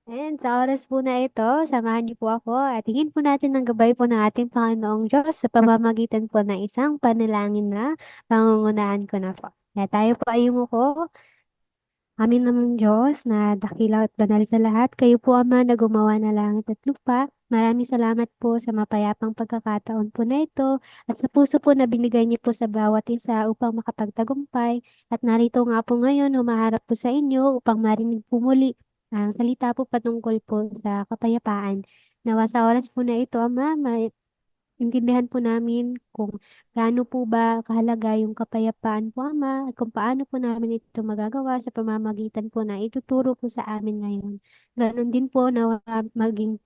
And sa oras po na ito, samahan niyo po ako at hingin po natin ng gabay po ng ating Panginoong Diyos sa pamamagitan po ng isang panalangin na pangungunahan ko na po. Kaya tayo po ay yumuko. Amin naman Diyos na dakila at banal sa lahat, kayo po Ama na gumawa ng langit at lupa. Maraming salamat po sa mapayapang pagkakataon po na ito at sa puso po na binigay niyo po sa bawat isa upang makapagtagumpay. At narito nga po ngayon, humaharap po sa inyo upang marinig po muli ang salita po patungkol po sa kapayapaan. Nawa sa oras po na ito, Ama, intindihan po namin kung gaano po ba kahalaga yung kapayapaan po, Ama, at kung paano po namin ito magagawa sa pamamagitan po na ituturo po sa amin ngayon. Ganon din po na maging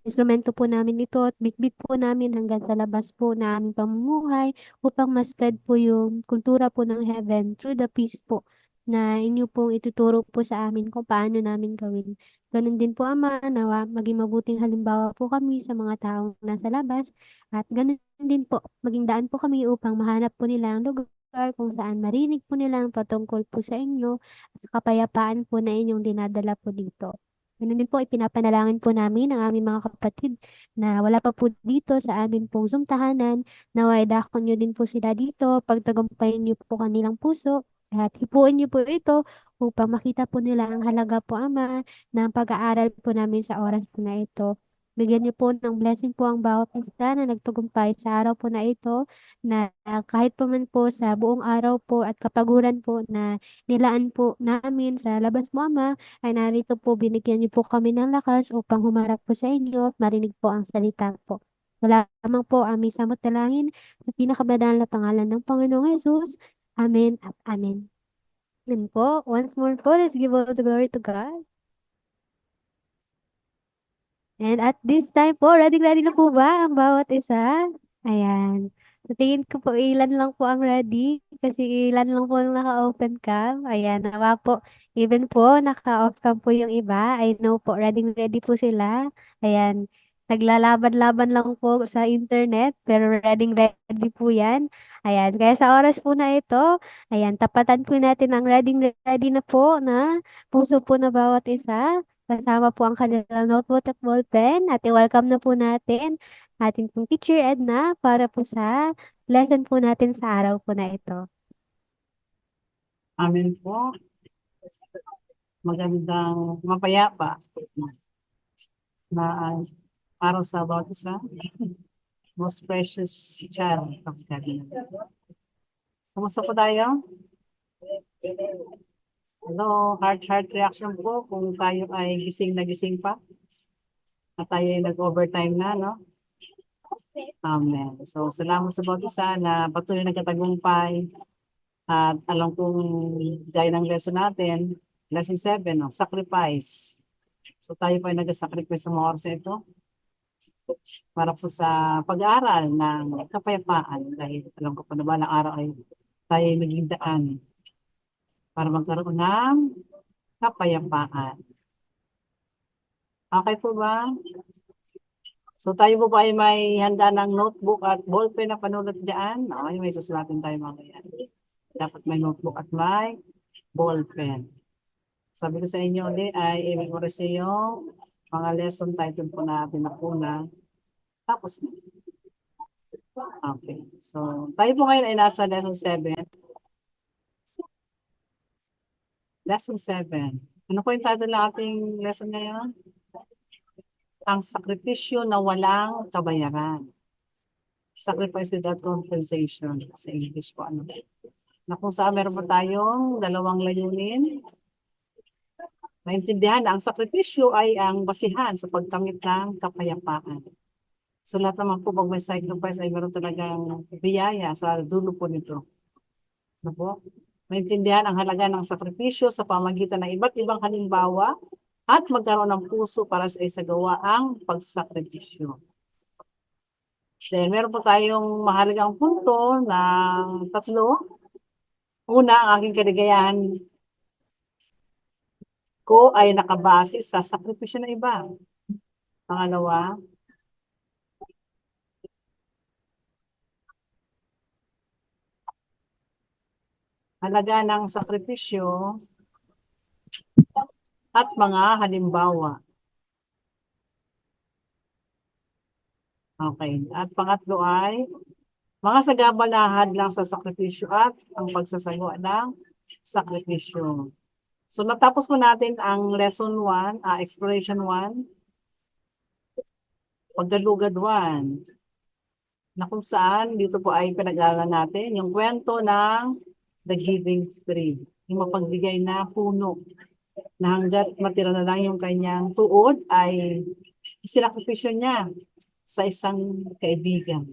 instrumento po namin ito at bitbit po namin hanggang sa labas po na aming pamumuhay upang ma-spread po yung kultura po ng heaven through the peace po na inyo pong ituturo po sa amin kung paano namin gawin. Ganon din po, Ama, nawa maging mabuting halimbawa po kami sa mga taong nasa labas at gano'n din po, maging daan po kami upang mahanap po nila ang lugar kung saan marinig po nila ang patungkol po sa inyo at sa kapayapaan po na inyong dinadala po dito. Gano'n din po, ipinapanalangin po namin ang aming mga kapatid na wala pa po dito sa amin pong Zoom tahanan. Naway dakon niyo din po sila dito, pagtagumpayin niyo po kanilang puso at hipuin niyo po ito upang makita po nila ang halaga po, Ama, ng pag-aaral po namin sa oras po na ito. Bigyan niyo po ng blessing po ang bawat isa na nagtagumpay sa araw po na ito na kahit pa man po sa buong araw po at kapaguran po na nilaan po namin sa labas mo, Ama, ay narito po binigyan niyo po kami ng lakas upang humarap po sa inyo at marinig po ang salita po. Wala lamang po aming samot dalangin sa pinakabanal na pangalan ng Panginoong Yesus. Amen at amen. Amen po. Once more po, let's give all the glory to God. And at this time po, ready-ready na po ba ang bawat isa? Ayan. Sa tingin ko po, ilan lang po ang ready. Kasi ilan lang po ang naka-open cam. Ayan, nawa po. Even po, naka-off cam po yung iba. I know po, ready-ready po sila. Ayan. Naglalaban-laban lang po sa internet, pero ready-ready po yan. Ayan. Kaya sa oras po na ito, ayan, tapatan po natin ang ready-ready na po na puso po na bawat isa. Kasama po ang kanilang notebook at ballpen at i-welcome na po natin ating pong teacher Edna para po sa lesson po natin sa araw po na ito. Amin po. Magandang mapayapa na araw sa bawat isa. Most precious child of God. Kumusta po tayo? Hello, heart reaction po kung tayo ay gising na gising pa at tayo ay nag-overtime na, no? Amen. So, salamat sa bawat isa na patuloy nagkatagumpay at alam kong gaya ng lesson natin, lesson 7, no? Sacrifice. So, tayo pa ay nag-sacrifice sa mga oras na ito para po sa pag-aaral ng kapayapaan dahil alam ko pa na balang araw ay tayo ay maging daan para magkaroon ng kapayapaan. Okay po ba? So tayo po ba ay may handa ng notebook at ballpen na panulat dyan? Okay, may susulatin tayo mamaya. Dapat may notebook at may ballpen. Sabi ko sa inyo ulit ay i-memorize niyo yung mga lesson title po natin na una. Tapos na. Okay. So, tayo po ngayon ay nasa lesson 7. Lesson 7. Ano po yung title ng ating lesson ngayon? Ang sakripisyo na walang kabayaran. Sacrifice without compensation. Sa English po. Ano? Na kung saan meron po tayong dalawang layunin. Maintindihan na ang sakripisyo ay ang basihan sa pagkamit ng kapayapaan. So lahat naman po pag may sacrifice ay meron talagang biyaya sa dulo po nito. Ano po? Maintindihan ang halaga ng sakripisyo sa pamagitan ng iba't ibang halimbawa at magkaroon ng puso para sa isagawa ang pagsakripisyo. Then, meron po tayong mahalagang punto na tatlo. Una, ang aking kaligayahan ko ay nakabase sa sakripisyo ng iba. Pangalawa, halaga ng sakripisyo at mga halimbawa. Okay. At pangatlo ay mga sagabal na hadlang sa sakripisyo at ang pagsasagawa ng sakripisyo. So natapos po natin ang lesson 1, exploration 1, paggalugad 1, na kung saan dito po ay pinag-aaralan natin yung kwento ng The Giving Tree, yung mapagbigay na puno na hanggat matira na lang yung kanyang tuod ay sinakripisyo niya sa isang kaibigan.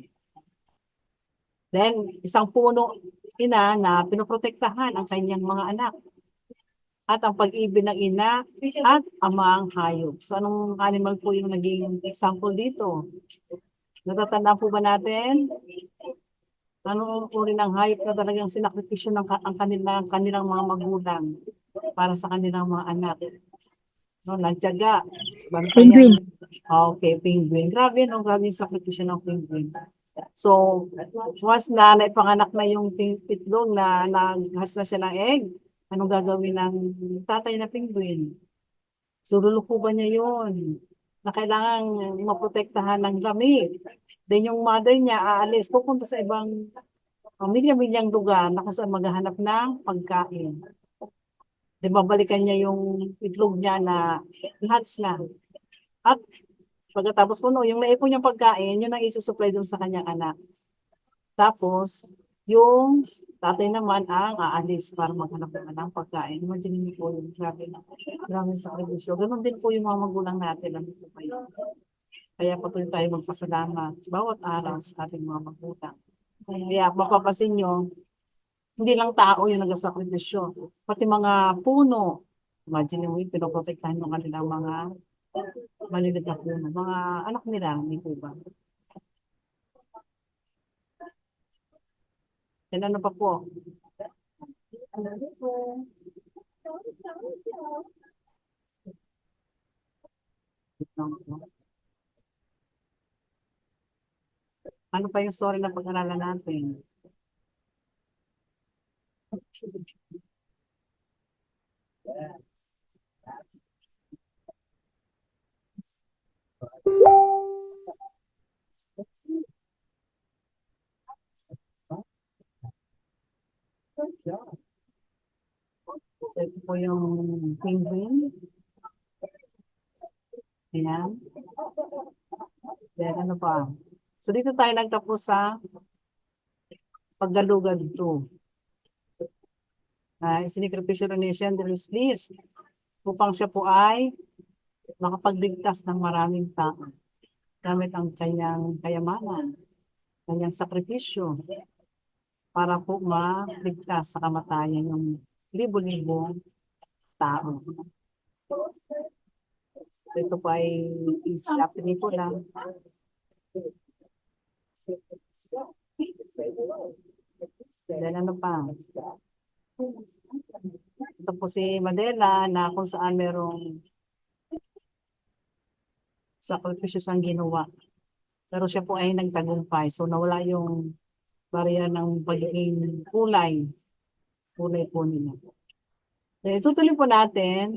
Then, isang puno ina na pinoprotektahan ang kanyang mga anak at ang pag-ibig ng ina at ama ang hayop. So, anong animal po yung naging example dito? Natatandaan po ba natin? Ano uri ng hayop na talagang sinakripisyo ng kanilang mga magulang para sa kanilang mga anak? No, nagtiyaga, Penguin. bantayan. Okay, penguin. Grabe, no? Grabe yung sakripisyo ng penguin. So, once na naipanganak na yung itlog na naghas na siya ng egg, anong gagawin ng tatay na penguin? So, lulukuban niya yun na kailangan maprotektahan ng lamig. Then yung mother niya aalis, pupunta sa ibang milya-milyang lugar na kung saan maghahanap ng pagkain. Di babalikan niya yung itlog niya na hatch na. At pagkatapos po no, yung naipon niyang pagkain, yun ang isusupply dun sa kanyang anak. Tapos, yung tatay naman ang aalis para maghanap naman ng pagkain. Imagine niyo po yung grabe na. Grabe sa sakripisyo. Ganon din po yung mga magulang natin. Ano po kayo? Kaya patuloy tayo magpasalamat bawat araw sa ating mga magulang. Kaya mapapasin nyo, hindi lang tao yung nagsasakripisyo. Pati mga puno. Imagine mo, pinoprotektahan yung kanilang mga maliliit na puno. Mga anak nila, hindi po ba? Yan ano pa po? Ano pa yung story na pag-aralan natin? So, ito po yung penguin. Ayan. Then ano pa? So dito tayo nagtapos sa paggalugad 2. Sinikripisyo ni Schindler's List upang siya po ay makapagligtas ng maraming tao gamit ang kanyang kayamanan, kanyang sakripisyo para po maligtas sa kamatayan ng libo-libong tao. So ito po ay isla pelikula. Then ano pa? Ito po si Mandela na kung saan merong sakripisyo siyang ginawa. Pero siya po ay nagtagumpay. So nawala yung barya ng pagiging kulay. Kulay po nila. Then itutuloy po natin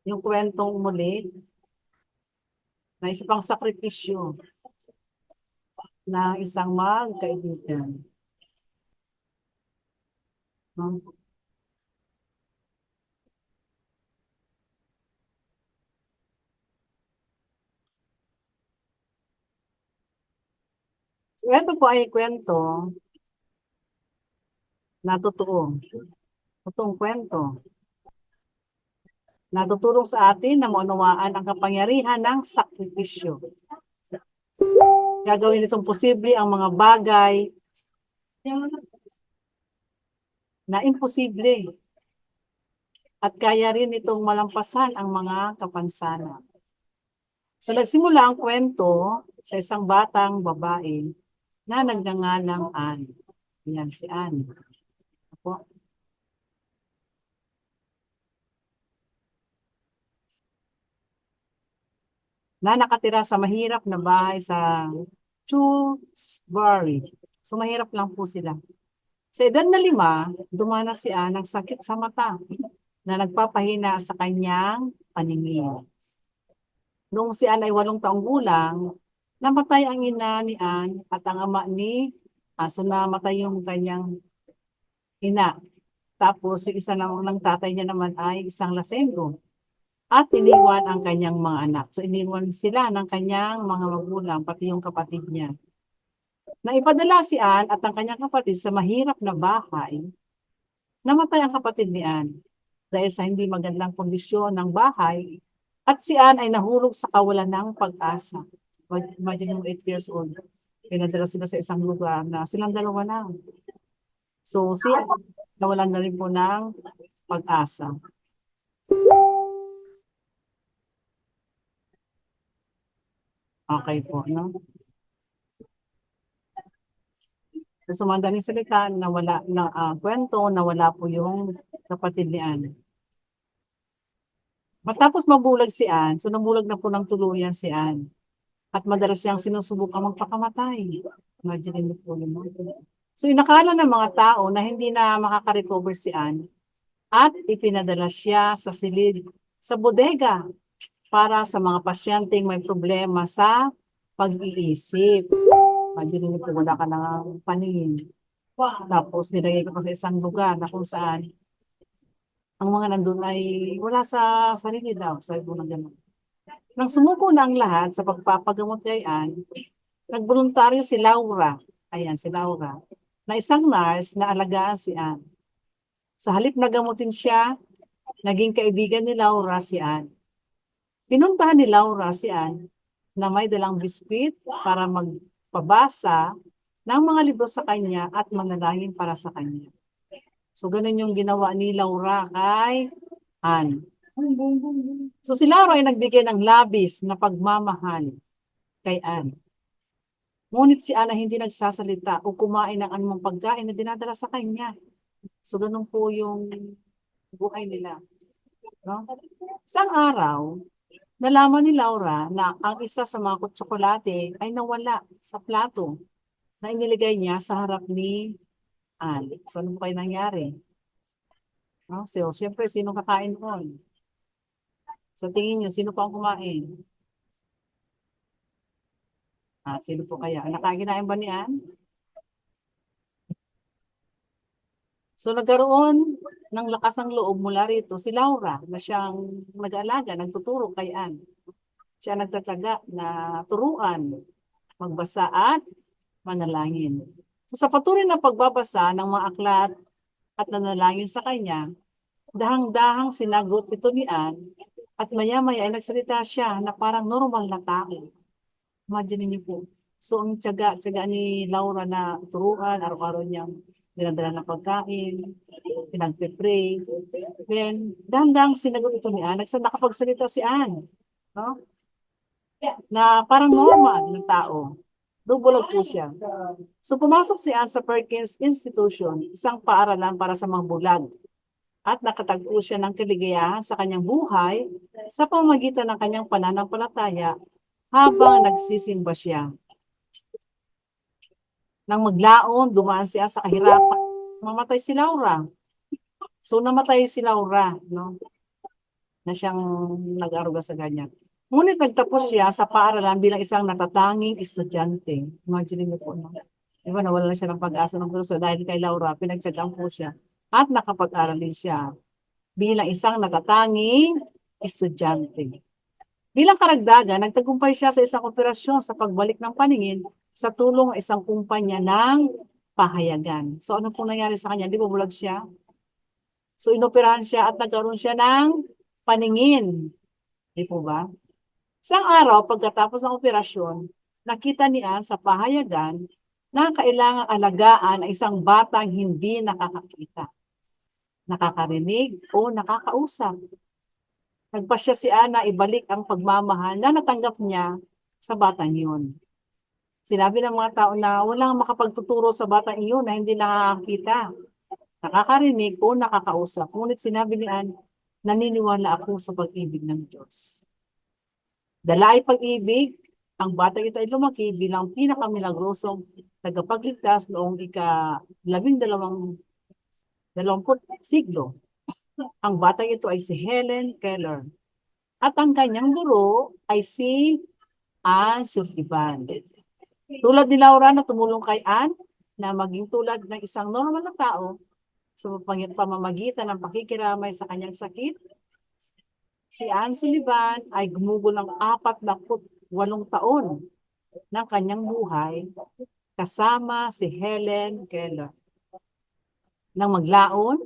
yung kwentong muli na isa pang sakripisyo na isang magkaibigan. No? So, ito po ay kwento na totoo. Totoong kwento. Natutulong sa atin na maunawaan ang kapangyarihan ng sakripisyo. Gagawin itong posible ang mga bagay na imposible. At kaya rin itong malampasan ang mga kapansanan. So nagsimula ang kwento sa isang batang babae na nagngangalang Anne. Yan si Anne. Apo. Na nakatira sa mahirap na bahay sa Tewkesbury. So mahirap lang po sila. Sa edad na 5, dumanas si Anne ng sakit sa mata na nagpapahina sa kanyang paningin. Noong si Anne ay 8 taong gulang, Namatay ang ina ni Anne at ang ama ni, so namatay yung kanyang ina. Tapos yung isa ng tatay niya naman ay isang lasenggo. At iniwan ang kanyang mga anak. So iniwan sila ng kanyang mga magulang, pati yung kapatid niya. Naipadala si Anne at ang kanyang kapatid sa mahirap na bahay. Namatay ang kapatid ni Anne dahil sa hindi magandang kondisyon ng bahay at si Anne ay nahulog sa kawalan ng pag-asa. Imagine mo 8 years old. Pinadala sila sa isang lugar na silang dalawa lang. So si Anne nawalan na rin po ng pag-asa. Okay po, no? So madaling salita, nawala na kwento, nawala po yung kapatid ni Anne. Matapos mabulag si Anne, so nabulag na po ng tuluyan si Anne. At madalas siyang sinusubukang magpakamatay. Imagine mo po yun. So inakala ng mga tao na hindi na makaka-recover si Anne at ipinadala siya sa silid sa bodega para sa mga pasyenteng may problema sa pag-iisip. Imagine mo po wala ka ng paningin. Tapos nilagay ko pa sa isang lugar na kung saan ang mga nandun ay wala sa sarili daw. Sabi ko na gano'n. Nang sumuko na ang lahat sa pagpapagamot kay Anne, nagboluntaryo si Laura, ayan si Laura, na isang nurse na alagaan si Anne. Sa halip na gamutin siya, naging kaibigan ni Laura si Anne. Pinuntahan ni Laura si Anne na may dalang biskwit para magpabasa ng mga libro sa kanya at manalangin para sa kanya. So ganun yung ginawa ni Laura kay Anne. So si Laura ay nagbigay ng labis na pagmamahal kay Anne. Ngunit si Anne hindi nagsasalita o kumain ng anumang pagkain na dinadala sa kanya. So ganun po yung buhay nila. No? Isang araw, nalaman ni Laura na ang isa sa mga tsokolate ay nawala sa plato na iniligay niya sa harap ni Anne. So ano po kayo nangyari? No? So, siyempre, sino kakain noon? Sa tingin niyo, sino pa ang kumain? Sino po kaya? Nakakinain ba ni Anne? So nagkaroon ng lakas ng loob mula rito si Laura na siyang nag-aalaga, nagtuturo kay Anne. Siya nagtatyaga na turuan, magbasa at manalangin. So sa patuloy na pagbabasa ng mga aklat at nanalangin sa kanya, dahang-dahang sinagot ito ni Anne at maya-maya ay nagsalita siya na parang normal na tao. Imagine niyo po. So ang tiyaga ni Laura na turuan, araw-araw niyang dinadala ng pagkain, pinagpe-pray. Then, dahan-dahang sinagot ito ni Anne. Nakapagsalita si Anne. No? Na parang normal ng tao. Dubulag po siya. So pumasok si Anne sa Perkins Institution, isang paaralan para sa mga bulag. At nakatagpo siya ng kaligayahan sa kanyang buhay sa pamamagitan ng kanyang pananampalataya habang nagsisimba siya. Nang maglaon, dumaan siya sa kahirapan. Mamatay si Laura. So namatay si Laura, no? Na siyang nag-aruga sa ganyan. Ngunit nagtapos siya sa paaralan bilang isang natatanging estudyante. Imagine mo po, no? Diba, nawala na siya ng pag-asa ng puso dahil kay Laura, pinagtsagaan po siya at nakapag-aral din siya bilang isang natatanging estudyante. Bilang karagdagan, nagtagumpay siya sa isang operasyon sa pagbalik ng paningin sa tulong ng isang kumpanya ng pahayagan. So ano pong nangyari sa kanya? Di ba bulag siya? So inoperahan siya at nagkaroon siya ng paningin. Di po ba? Isang araw, pagkatapos ng operasyon, nakita niya sa pahayagan na kailangang alagaan ang isang batang hindi nakakakita, nakakarinig o nakakausap. Nagpasya si Ana ibalik ang pagmamahal na natanggap niya sa batang iyon. Sinabi ng mga tao na walang makapagtuturo sa batang iyon na hindi nakakakita, nakakarinig o nakakausap. Ngunit sinabi ni Anne, naniniwala ako sa pag-ibig ng Diyos. Dala ay pag-ibig, ang batang ito ay lumaki bilang pinakamilagros tagapagligtas noong ika-12 siglo. Ang batang ito ay si Helen Keller. At ang kanyang guro ay si Anne Sullivan. Tulad ni Laura na tumulong kay Anne na maging tulad ng isang normal na tao sa pamamagitan ng pakikiramay sa kanyang sakit, si Anne Sullivan ay gumugol ng 48 taon ng kanyang buhay kasama si Helen Keller. Nang maglaon,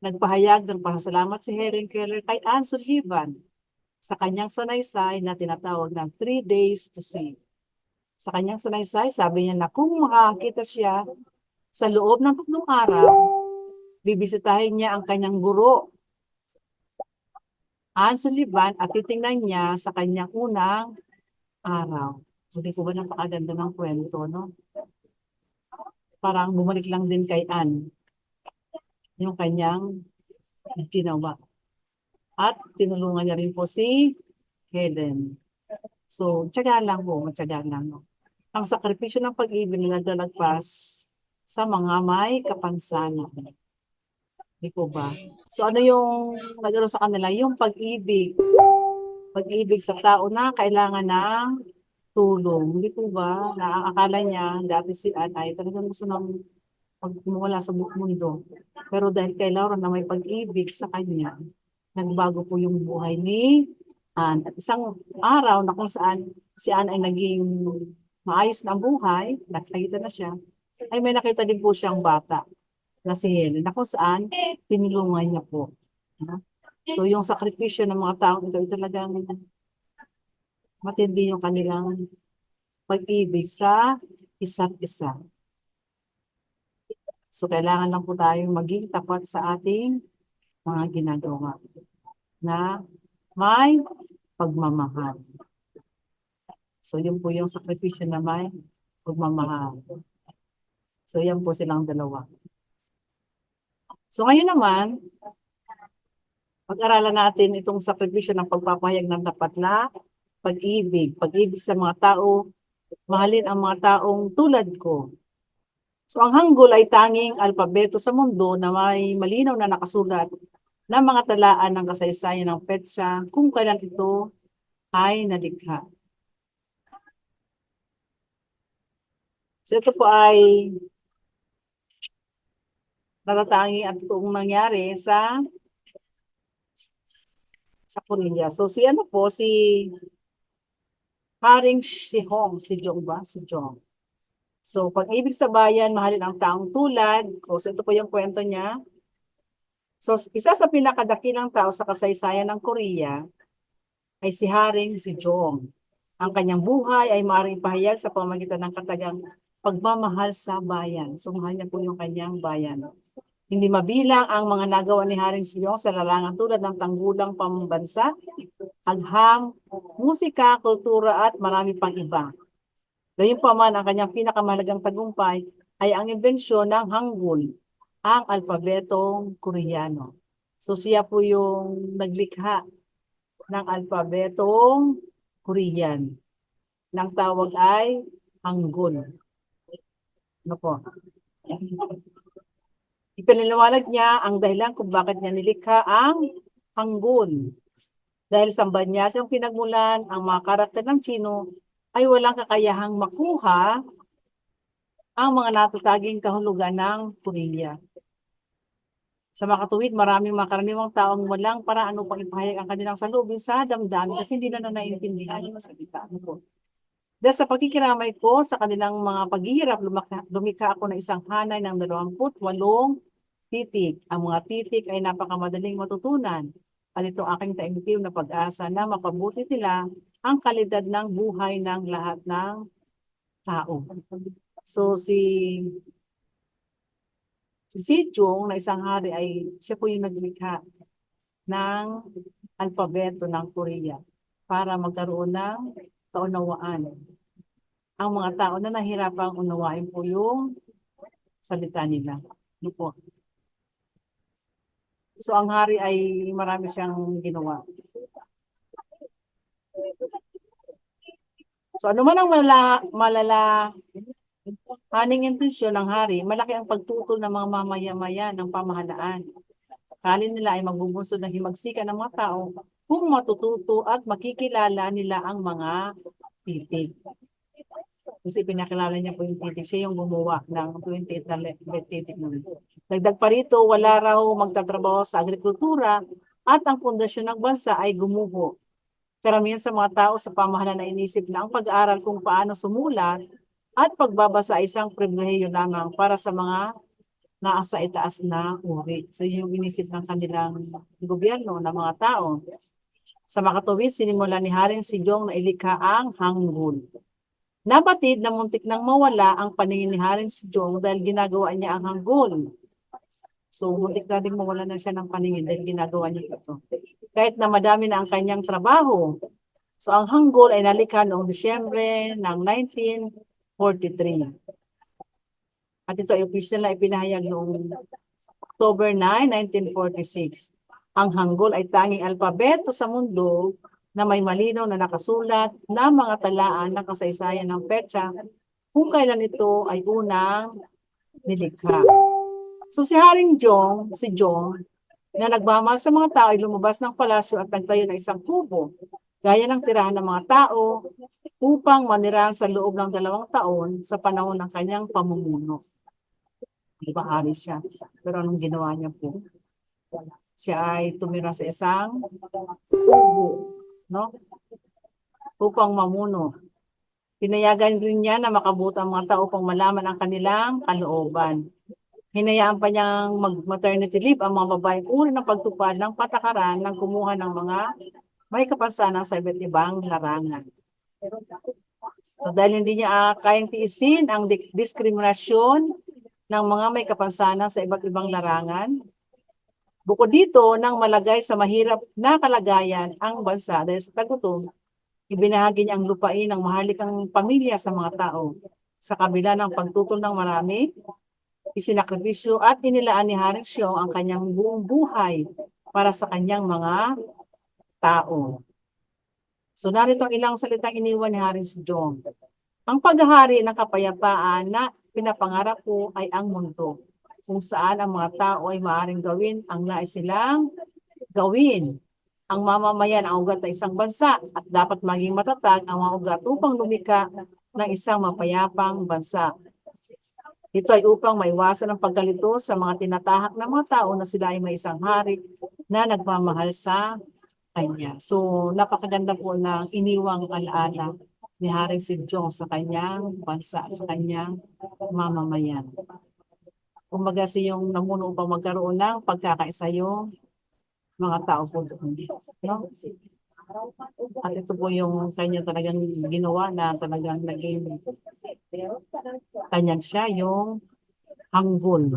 nagpahayag ng pasasalamat si Helen Keller kay Anne Sullivan sa kanyang sanaysay na tinatawag ng 3 Days to See. Sa kanyang sanaysay, sabi niya na kung makakita siya sa loob ng 3 araw, bibisitahin niya ang kanyang guro, Anne Sullivan, at titingnan niya sa kanyang unang araw. Hindi ko ba napakaganda ng kwento, no? Parang bumalik lang din kay Anne yung kanyang ginawa. At tinulungan niya rin po si Helen. So, tiyaga lang po, tiyaga lang. No? Ang sakripisyo ng pag-ibig na naglalagpas sa mga may kapansanan. Di po ba? So, ano yung nagkaroon sa kanila? Yung pag-ibig. Pag-ibig sa tao na kailangan ng tulong. Hindi po ba? Nakakakala niya, dati si Anne ay talagang gusto ng pagmumula sa mundo. Pero dahil kay Laura na may pag-ibig sa kanya, nagbago po yung buhay ni Anne. At isang araw na kung saan si Anne ay naging maayos na ang buhay, nakita na siya, ay may nakita din po siyang bata na si Helen, na kung saan tinulungan niya po. So yung sakripisyo ng mga taong ito, talagang matindi yung kanilang pag-ibig sa isa't isa. So kailangan lang po tayong maging tapat sa ating mga ginagawa na may pagmamahal. So yun po yung sakripisyo na may pagmamahal. So yan po silang dalawa. So ngayon naman, pag-aralan natin itong sakripisyo ng pagpapahayag ng tapat na pag-ibig. Pag-ibig sa mga tao, mahalin ang mga taong tulad ko. So ang Hangul ay tanging alpabeto sa mundo na may malinaw na nakasulat na mga talaan ng kasaysayan ng petsa kung kailan ito ay nalikha. So ito po ay natatangi at totoong nangyari sa Korea. So si ano po, si Haring Shihong, si Jong ba? Si Jong. So, pag-ibig sa bayan, mahalin ang taong tulad ko. So, ito po yung kwento niya. So, isa sa pinakadakilang tao sa kasaysayan ng Korea ay si Haring si Jong. Ang kanyang buhay ay maaaring ipahayag sa pamamagitan ng katagang pagmamahal sa bayan. So, mahal niya po yung kanyang bayan. Hindi mabilang ang mga nagawa ni Haring si Jong sa larangan tulad ng tanggulang pambansa, agham, musika, kultura at marami pang iba. Gayunpaman, ang kanyang pinakamahalagang tagumpay ay ang imbensyon ng Hangul, ang alpabetong Koreano. So siya po yung naglikha ng alpabetong Korean. Nang tawag ay Hangul. Ano po? Ipinaliwanag niya ang dahilan kung bakit niya nilikha ang Hangul. Dahil sa banyagang pinagmulan ang mga karakter ng Chino ay walang kakayahang makuha ang mga natataging kahulugan ng Korea. Sa makatuwid, maraming mga karaniwang taong walang paraan upang ipahayag ang kanilang salubin sa damdamin kasi hindi na naiintindihan yung salita. Dahil sa pagkikiramay ko sa kanilang mga paghihirap, lumikha ako ng isang hanay ng 28 titik. Ang mga titik ay napakamadaling matutunan. At ito aking taimtim na pag-asa na mapabuti nila ang kalidad ng buhay ng lahat ng tao. So si Jong na isang hari ay siya po yung naglikha ng alpabeto ng Korea para magkaroon ng kaunawaan. Ang mga tao na nahirapang unawain po yung salita nila. Ano po? So ang hari ay marami siyang ginawa. So ano man ang malala haning intensyon ng hari, malaki ang pagtutol ng mga mamaya-maya ng pamahalaan. Akala nila ay magbubunsod ng himagsikan ng mga tao kung matututo at makikilala nila ang mga titig. Kasi pinakilala niya po yung titig. Siya yung gumawa ng 28 na titig. Dagdag pa rito, wala raw magtatrabaho sa agrikultura at ang pundasyon ng bansa ay gumuho. Karamihan sa mga tao sa pamahalaan na inisip na ang pag-aaral kung paano sumulat at pagbabasa ay isang pribilehiyo lamang para sa mga nasa itaas na uri. So yung inisip ng kanilang gobyerno ng mga tao. Sa makatuwid, sinimulan ni Haring Sejong na ilikha ang Hangul. Nabatid na muntik nang mawala ang paningin ni Haring Sejong dahil ginagawa niya ang Hangul. So muntik na din mawala na siya ng paningin dahil ginagawa niya ito. Kahit na madami na ang kanyang trabaho. So ang Hangul ay nalikha noong Disyembre ng 1943. At ito ay official na ipinahayag noong October 9, 1946. Ang Hangul ay tanging alpabeto sa mundo na may malinaw na nakasulat na mga talaan ng kasaysayan ng petsa kung kailan ito ay unang nilikha. So si Haring Sejong, na nagmamahal sa mga tao ay lumabas ng palasyo at nagtayo ng isang kubo, gaya ng tirahan ng mga tao, upang manirahan sa loob ng 2 taon sa panahon ng kanyang pamumuno. Di ba hari siya? Pero anong ginawa niya po? Siya ay tumira sa isang kubo, no? Upang mamuno. Pinayagan rin niya na makabuto ang mga tao upang malaman ang kanilang kalooban. Hinayaan pa niyang mag-maternity leave ang mga babaeng uri ng pagtupad ng patakaran ng kumuha ng mga may kapansanan sa iba't ibang larangan. So dahil hindi niya kayang tiisin ang diskriminasyon ng mga may kapansanan sa iba't ibang larangan. Bukod dito, nang malagay sa mahirap na kalagayan ang bansa dahil sa tagutom, ibinahagi niya ang lupain ng maharlikang pamilya sa mga tao. Sa kabila ng pagtutol ng marami, isinakripisyo at inilaan ni Haring Sejong ang kanyang buong buhay para sa kanyang mga tao. So narito ang ilang salitang iniwan ni Haring Sejong. Ang paghahari ng kapayapaan na pinapangarap ko ay ang mundo, kung saan ang mga tao ay maaaring gawin ang nais silang gawin. Ang mamamayan ang ugat ng isang bansa at dapat maging matatag ang mga ugat upang lumikha ng isang mapayapang bansa. Ito ay upang maiwasan ang pagkalito sa mga tinatahak ng mga tao na sila ay may isang hari na nagmamahal sa kanya. So napakaganda po ng iniwang alaala ni Haring Sejong sa kanyang bansa, sa kanyang mamamayan. Kumbaga yung namuno upang magkaroon ng pagkakaisa yung mga tao po doon. No? At ito po yung kanya talagang ginawa na talagang naging kanyang siya yung Hangul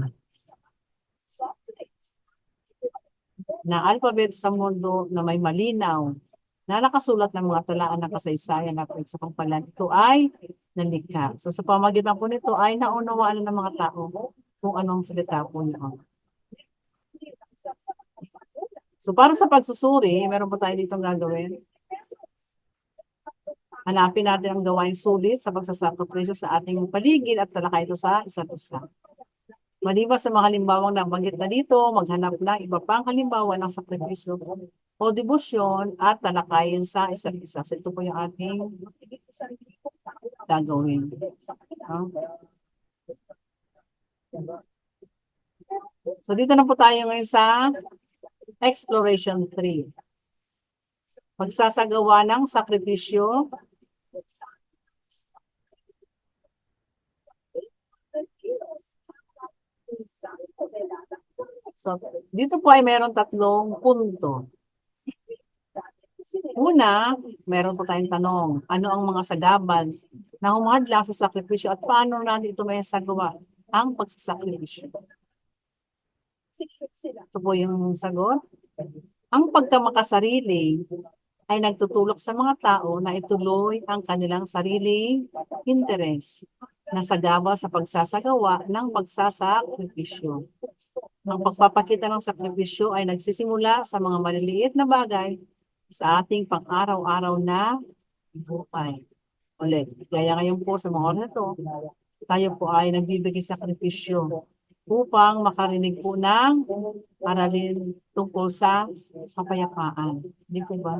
na alpabeto sa mundo na may malinaw na nakasulat ng mga talaan ng kasaysayan at sa kampalan. Ito ay nalikha. So sa pamagitan po nito ay naunawaan ng mga tao kung anong salita po nito. So para sa pagsusuri, meron po tayo dito gagawin. Hanapin natin ang gawaing sulit sa pagsasakripisyo sa ating paligid at talakay ito sa isa't isa. Maliban sa mga halimbawang nabanggit na dito, maghanap ng iba pang halimbawa ng sakripisyo o debosyon at talakayin sa isa't isa. So ito po yung ating gagawin. So dito na po tayo ngayon sa Exploration 3. Magsasagawa ng sakripisyo So, dito po ay meron 3 punto. Una, meron po tayong tanong, ano ang mga sagabal na humahadlang sa sakripisyo at paano natin ito may sagawa ang pagsasakripisyo? Ito po yung sagot. Ang pagkamakasarili ay nagtutulak sa mga tao na ituloy ang kanilang sariling interes na sagabal sa pagsasagawa ng pagsasakripisyo. Ang pagpapakita ng sakripisyo ay nagsisimula sa mga maliliit na bagay sa ating pang-araw-araw na buhay. Ulit, gaya ngayon po sa mga oras na ito, tayo po ay nagbibigay sakripisyo upang makarinig po ng aralin tungkol sa kapayapaan. Hindi po ba?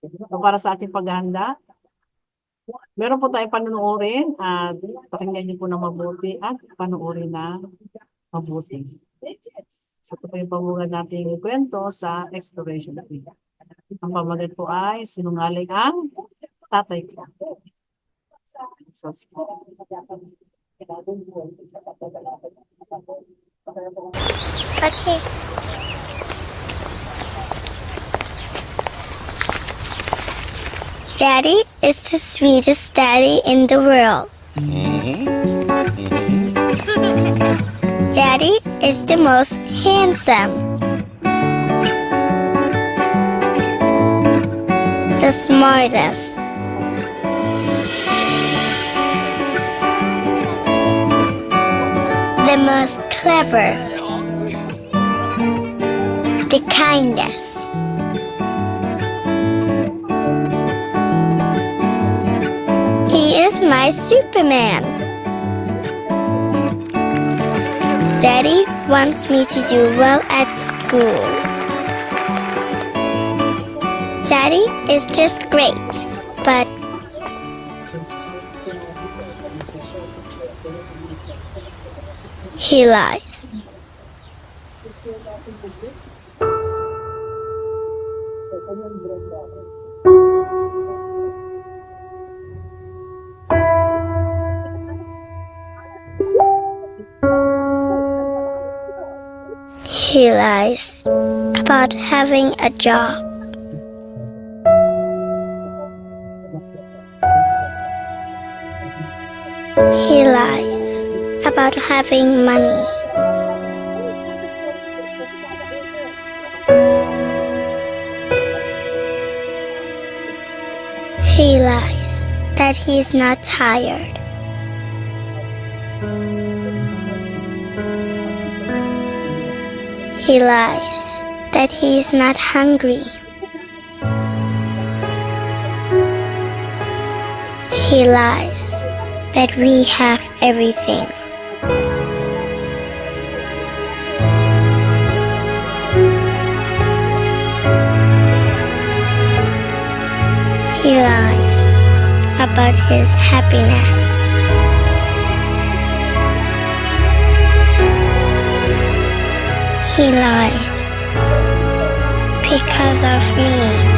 So para sa ating paghahanda, Meron po tayong panunuorin at pakinggan niyo po na mabuti at panuorin na mabuti. So ito po yung pamungan nating kwento sa exploration tree. Ang pamagat po ay sinungaling ang tatay ko. So, Okay. Daddy is the sweetest daddy in the world. Daddy is the most handsome. The smartest. The most clever. The kindest. He is my Superman. Daddy wants me to do well at school. Daddy is just great, but he lies. He lies about having a job. He lies about having money. He lies that he's not tired. He lies that he's not hungry. He lies that we have everything. He lies about his happiness. He lies because of me.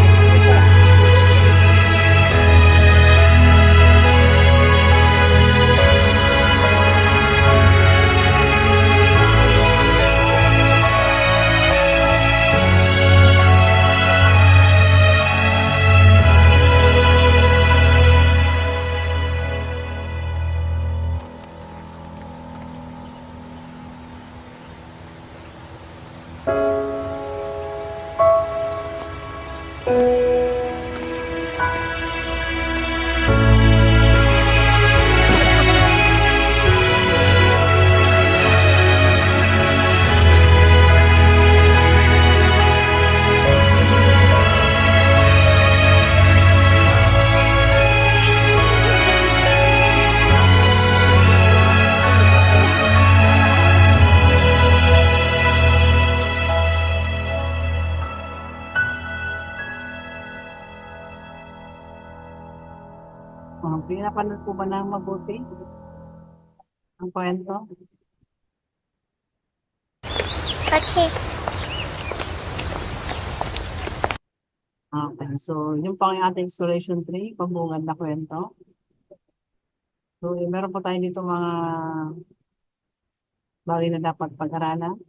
pinapanood po ba ng mabuti ang kwento? Okay. Okay, so yung pang ating exploration 3, pambungad na kwento. So, meron po tayo dito mga bagay na dapat pag-aralan.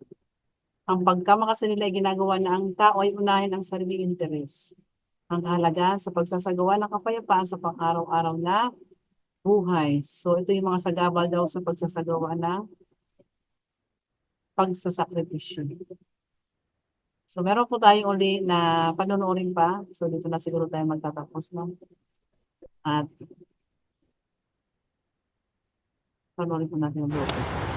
Ang pagkamakasal nila ay ginagawa na ang tao ay unahin ang sariling interes. Ang kahalagaan sa pagsasagawa ng kapayapaan sa pang-araw-araw na buhay. So, ito yung mga sagabal daw sa pagsasagawa ng pagsasakripisyo. So, meron po tayong uli na panunuorin pa. So, dito na siguro tayo magtatapos, no? At panuorin po natin ang buhay.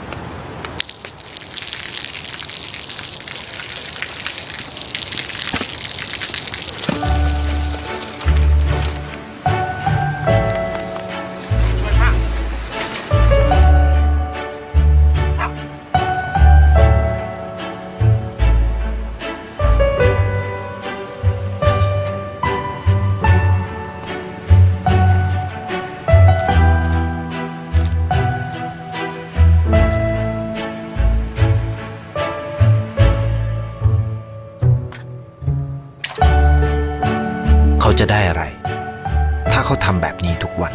เขาจะได้อะไร ถ้าเขาทำแบบนี้ทุกวัน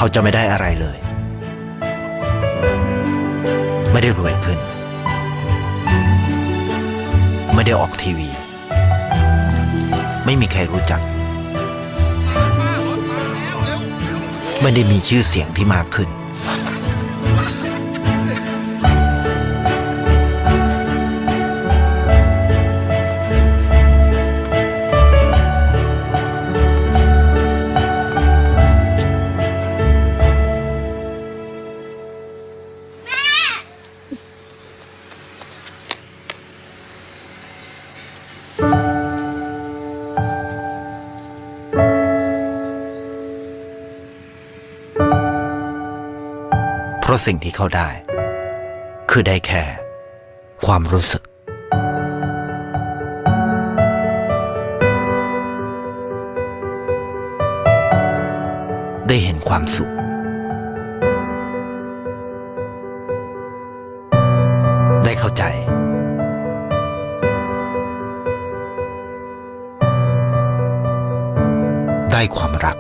เขาจะไม่ได้อะไรเลย ไม่ได้รวยขึ้น ไม่ได้ออกทีวี ไม่มีใครรู้จัก ไม่ได้มีชื่อเสียงที่มากขึ้น เพราะสิ่งที่เขาได้ คือได้แค่ความรู้สึก ได้เห็นความสุข ได้เข้าใจ ได้ความรัก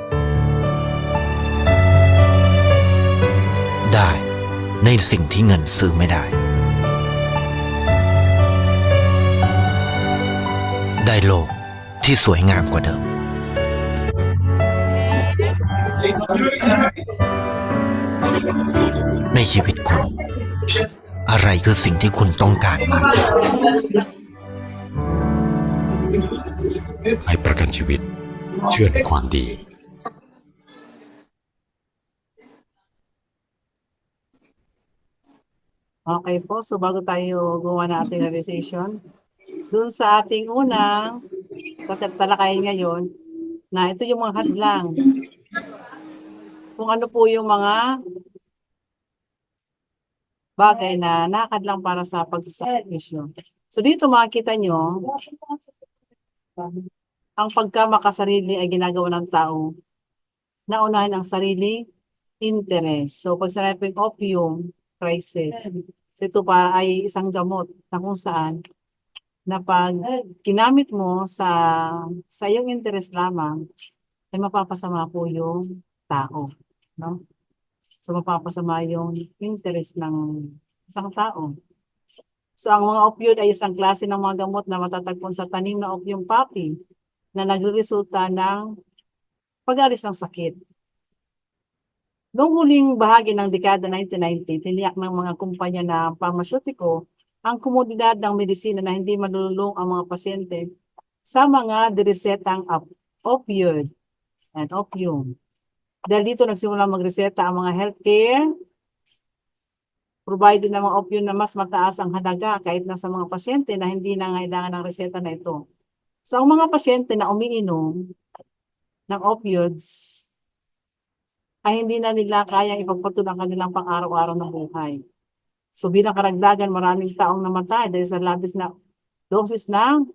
ได้ในสิ่งที่เงินซื้อไม่ได้ ได้โลกที่สวยงามกว่าเดิม ในชีวิตคุณ อะไรคือสิ่งที่คุณต้องการมากที่สุด ให้ประกันชีวิตเชื่อในความดี Okay po, so bago tayo gumawa ng ating realization, dun sa ating unang tatalakayin ngayon, na ito yung mga hadlang. Kung ano po yung mga bagay na nakakadlang para sa pagsasakripisyo. So dito makikita nyo, ang pagkamakasarili ay ginagawa ng tao na unahin ang sarili interest. So pag sinabing opium crisis, so ito para ay isang gamot na kung saan na pag ginamit mo sa iyong interest lamang, ay mapapasama po yung tao. No? So mapapasama yung interest ng isang tao. So ang mga opioid ay isang klase ng mga gamot na matatagpon sa tanim na opium poppy na nagresulta ng pag-alis ng sakit. Noong huling bahagi ng dekada 1990, tiniyak ng mga kumpanya na pharmaceutical ang komodidad ng medisina na hindi malulung ang mga pasyente sa mga diresetang opioid and opium. Dahil dito nagsimula magreseta ang mga healthcare provided ng mga opium na mas mataas ang halaga kahit na sa mga pasyente na hindi na kailangan ng reseta na ito. So ang mga pasyente na umiinom ng opioids ay hindi na nila kayang ipagpatuloy ang kanilang pang-araw-araw na buhay. So bilang karagdagan, maraming taong namatay dahil sa labis na dosis ng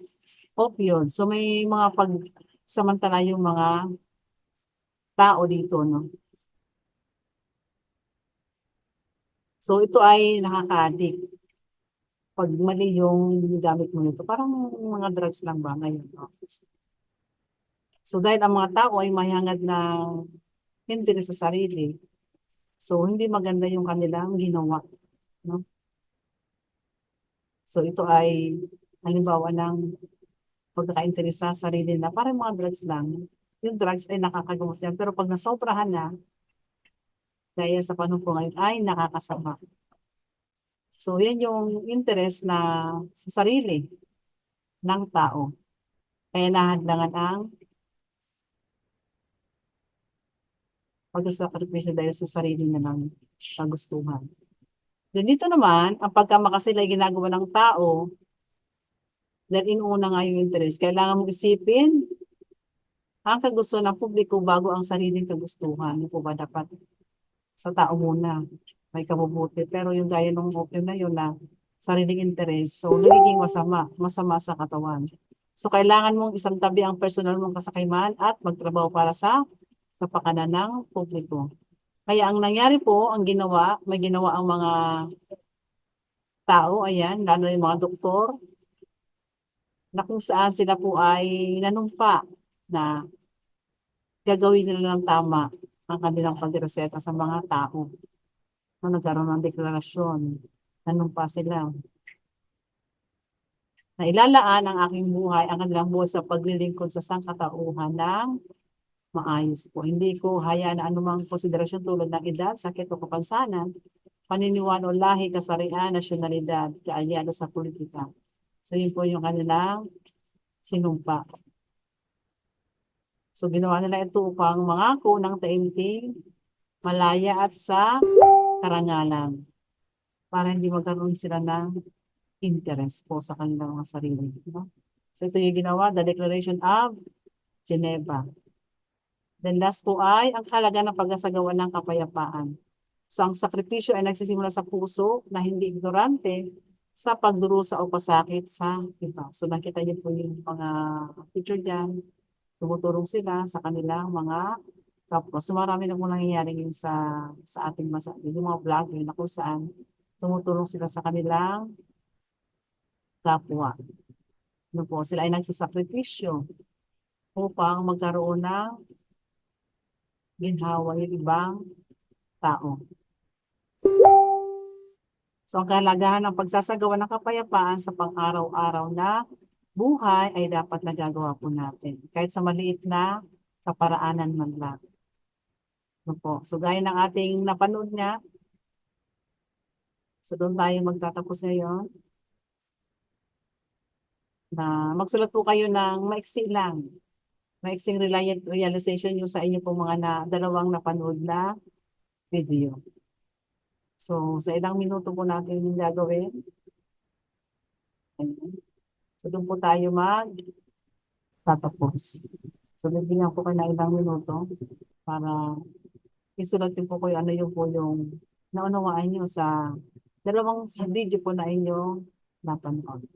opioid. So may mga pagsamantala yung mga tao dito, no? So ito ay nakaka-addict. Pag mali yung gamit mo nito, parang mga drugs lang ba ngayon, no? So dahil ang mga tao ay mahangad ng interest sa sarili, so hindi maganda yung kanilang ginawa, no? So ito ay halimbawa ng pagkaka-interest sa sarili na parang mga drugs lang. Yung drugs ay nakakagamot yan, pero pag nasobrahan na, dahil sa panahon po ngayon ay nakakasama. So yan yung interest na sa sarili ng tao. Kaya nahadlangan ang pag-sakripisyo dahil sa sarili na ng kagustuhan. Then dito naman, ang pagkamakasila ay ginagawa ng tao Dahil inuuna nga yung interest. Kailangan mong isipin ang kagustuhan ng publiko bago ang sariling kagustuhan. Hindi po ba dapat sa tao muna may kabubuti. Pero yung gaya ng option na yun na sariling interest, so nagiging masama sa katawan. So kailangan mong isang tabi ang personal mong kasakiman at magtrabaho para sa kapakanan ng publiko. Kaya ang nangyari po, may ginawa ang mga tao, ayan, lalo na yung mga doktor, na kung saan sila po ay nanumpa na gagawin nila ng tama ang kanilang pagreseta sa mga tao. Nung nagkaroon ng deklarasyon, nanumpa sila na ilalaan ang aking buhay, ang kanilang buhay sa paglilingkod sa sangkatauhan ng maayos po. Hindi ko hayaan na anumang konsiderasyon tulad ng edad, sakit o kapansanan, paniniwala o lahi, kasarian, nasyonalidad, kaalyado sa politika. So yun po yung kanilang sinumpa. So ginawa nila ito upang mangako ng taimtim, malaya at sa karangalan para hindi magkaroon sila ng interest po sa kanilang mga sarili. No? So ito yung ginawa, the Declaration of Geneva. Then last po ay ang halaga ng pagkasagawa ng kapayapaan. So ang sakripisyo ay nagsisimula sa puso na hindi ignorante sa pagdurusa o pasakit sa iba. So nakita niyo po yung mga picture dyan, tumutulong sila sa kanilang mga kapwa. So marami na po nangyayari yun sa ating masa. Yung mga vlogger na kung saan tumutulong sila sa kanilang kapwa. Ano po, sila ay nagsasakripisyo upang magkaroon ng ginhawa yung ibang tao. So ang kahalagahan ng pagsasagawa ng kapayapaan sa pang-araw-araw na buhay ay dapat nagagawa po natin. Kahit sa maliit na kaparaanan man lang. Ano po, so gaya ng ating napanood niya, so doon tayo magtatapos ngayon. Na magsulat po kayo ng maiksi lang. Maiksing realization yung sa inyo po mga dalawang napanood na video. So, sa ilang minuto po natin yung gagawin. Ayan. So, doon po tayo magtatapos. So, bibigyan ko kayo ng ilang minuto para isulat din po kayo ano yung po yung naunawaan nyo sa dalawang video po na inyo napanood.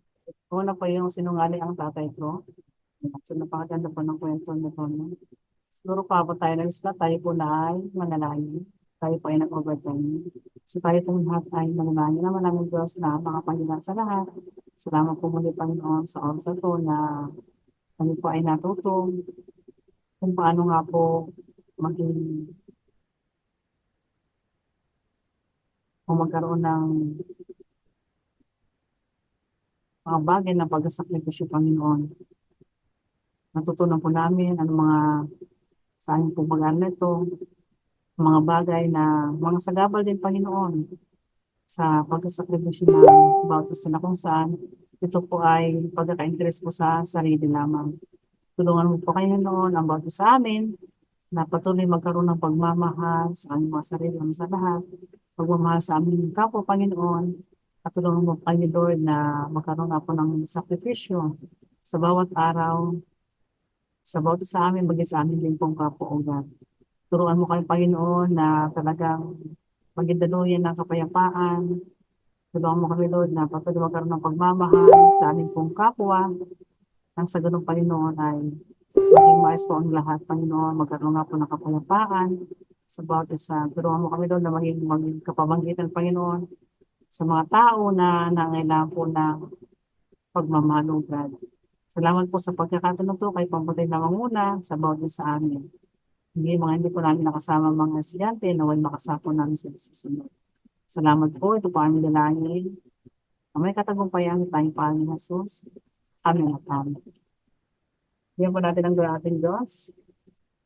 Una po yung sinungaling ang tatay ko. So, napakaganda po ng kwento nito. No? Siguro pa po tayo nag-isla, tayo po na ay manalangin. Tayo po ay nag-overtime. So, tayo po lahat ay manalangin na maraming Diyos na makapangilan sa lahat. Salamat po muli Panginoon sa oras ito na kami po ay natuto kung paano nga po maging o magkaroon ng mga bagay na pag-sakripisyo Panginoon. Natutunan po namin ang mga sa aming pagbagaan nito, mga bagay na mga sagabal din Panginoon sa pagkasakripisyo ng bautismo na kung saan ito po ay pagkaka-interest po sa sarili lamang. Tulungan mo po kayo noon ang bautismo sa amin na patuloy magkaroon ng pagmamahal sa aming mga sarili sa lahat, pagmamahal sa aming kapwa Panginoon, at tulungan mo kayo Lord na magkaroon na po ng sakripisyo sa bawat araw, sa bawat sa amin, bagay sa amin din pong kapwa o God. Turuan mo kayo, Panginoon, na talagang magdaluyan ng kapayapaan. Tulungan mo kami, Lord, na patuloy magkaroon ng pagmamahal sa aming pong kapwa. Nang sa ganung Panginoon ay maging maayos po ang lahat, Panginoon. Magkaroon nga po ng kapayapaan sa bawat isa. Tulungan mo kami, Lord, na maging kapamanggitan, Panginoon, sa mga tao na nangailangan po ng pagmamahal, O God. Salamat po sa pagkakataon na ito kay Pampatay na Manguna sa bawat isa sa amin. Hindi po namin nakasama mga estudyante na wala makasama namin sa susunod. Salamat po. Ito po aming dalangin. May katagumpayan tayong Panginoon Jesus. Amen at amen. Bigyan po natin ang ating Diyos.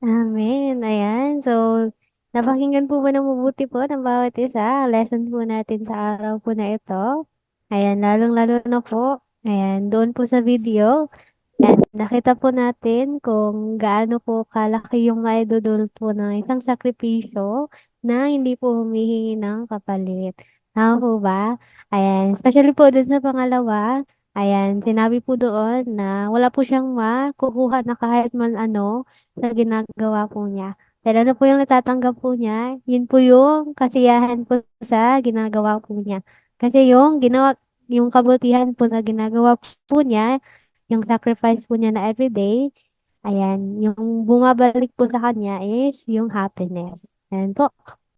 Amen. Ayan. So, napakinggan po ba ng mabuti po ng bawat isa? Lesson po natin sa araw po na ito. Ayan, lalong-lalo na po. Ayan, doon po sa video. Ayan, nakita po natin kung gaano po kalaki yung maidudulot po ng isang sakripisyo na hindi po humihingi ng kapalit. Tama po ba? Ayan, especially po dun sa pangalawa, Ayan, sinabi po doon na wala po siyang makukuha na kahit man ano sa ginagawa po niya. Dahil ano po yung natatanggap po niya, yun po yung kasiyahan po sa ginagawa po niya. Kasi yung kabutihan po na ginagawa po niya, yung sacrifice po niya na everyday, ayan, yung bumabalik po sa kanya is yung happiness. Ayan po.